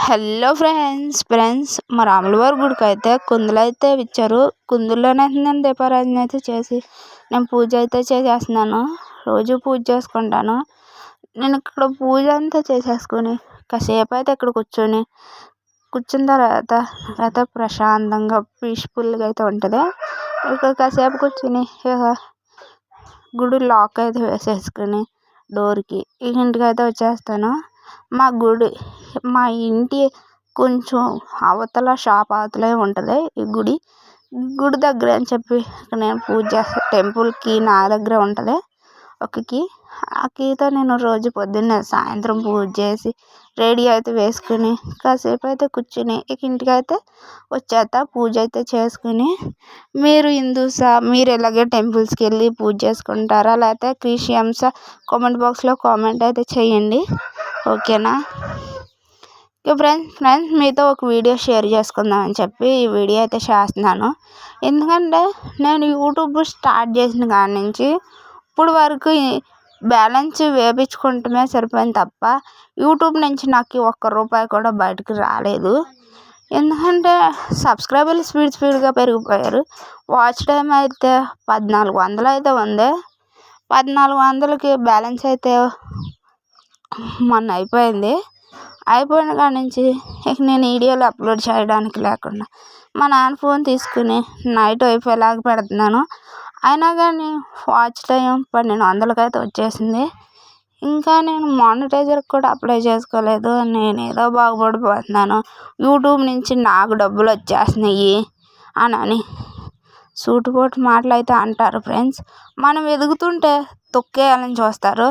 Hello friends మా రాములవారి గుడికైతే కుందులైతే ఇచ్చారు. కుందుల్లోనే నేను దీపారాధన అయితే చేసి నేను పూజ అయితే చేసేస్తున్నాను. రోజు పూజ చేసుకుంటాను. నేను ఇక్కడ పూజ అంతా చేసేసుకొని కాసేపు అయితే ఇక్కడ కూర్చున్న తర్వాత ప్రశాంతంగా పీస్ఫుల్గా అయితే ఉంటుంది. ఇక్కడ కాసేపు కూర్చుని గుడి లాక్ అయితే వేసేసుకుని డోర్కి ఇంటికి అయితే వచ్చేస్తాను. మా ఇంటి కొంచెం అవతల షాప్ అవతలే ఉంటుంది ఈ గుడి. గుడి దగ్గర అని చెప్పి నేను పూజ చేసే టెంపుల్కి నా దగ్గర ఉంటుంది ఒక కీ. ఆ కీతో నేను రోజు పొద్దున్నే సాయంత్రం పూజ చేసి రెడీ అయితే వేసుకుని కాసేపు అయితే కూర్చుని ఇంటికైతే వచ్చేస్తా. పూజ అయితే చేసుకుని మీరు హిందూసా, మీరు ఇలాగే టెంపుల్స్కి వెళ్ళి పూజ చేసుకుంటారా లేకపోతే క్రిస్టియన్సా? కామెంట్ బాక్స్లో కామెంట్ అయితే చేయండి, ఓకేనా? ఫ్రెండ్స్ మీతో ఒక వీడియో షేర్ చేసుకుందామని చెప్పి ఈ వీడియో అయితే చేస్తున్నాను. ఎందుకంటే నేను యూట్యూబ్ స్టార్ట్ చేసిన కాడి నుంచి ఇప్పుడు వరకు బ్యాలెన్స్ వేయించుకుంటమే సరిపోయింది తప్ప యూట్యూబ్ నుంచి నాకు ఒక్క రూపాయి కూడా బయటకు రాలేదు. ఎందుకంటే సబ్స్క్రైబర్లు స్పీడ్గా పెరిగిపోయారు. వాచ్ టైం అయితే 1400 అయితే ఉంది. 1400కి బ్యాలెన్స్ అయితే మొన్న అయిపోయిన కాడి నుంచి నేను వీడియోలు అప్లోడ్ చేయడానికి లేకుండా మా నాన్న ఫోన్ తీసుకుని నైట్ అయిపోయేలాగా పెడుతున్నాను. అయినా కానీ వాచ్ టైం 1200కి అయితే వచ్చేసింది. ఇంకా నేను మానిటైజర్కి కూడా అప్లై చేసుకోలేదు. నేను ఏదో బాగుపడిపోతున్నాను, యూట్యూబ్ నుంచి నాకు డబ్బులు వచ్చేస్తున్నాయి అని సూటిపోటు మాటలు అయితే అంటారు ఫ్రెండ్స్. మనం ఎదుగుతుంటే తొక్కేయాలని చూస్తారు.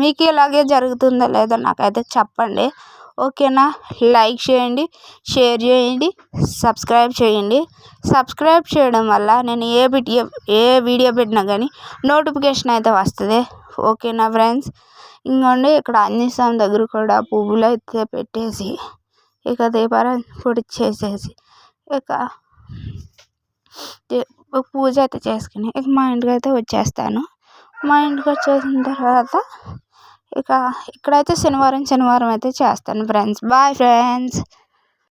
మీకు ఇలాగే జరుగుతుందో లేదో నాకైతే చెప్పండి, ఓకేనా? లైక్ చేయండి, షేర్ చేయండి, సబ్స్క్రైబ్ చేయండి. సబ్స్క్రైబ్ చేయడం వల్ల నేను ఏ వీడియో పెట్టినా కానీ నోటిఫికేషన్ అయితే వస్తుంది, ఓకేనా ఫ్రెండ్స్? ఇంకోండి ఇక్కడ ఆంజనేయ స్వామి దగ్గర కూడా పువ్వులు అయితే పెట్టేసి దీపారాధన కూడా చేసేసి పూజ అయితే చేసుకుని మా ఇంటికి అయితే వచ్చేస్తాను. మా ఇంటికి వచ్చేసిన తర్వాత ఇక్కడైతే శనివారం అయితే చేస్తాను ఫ్రెండ్స్. Bye friends.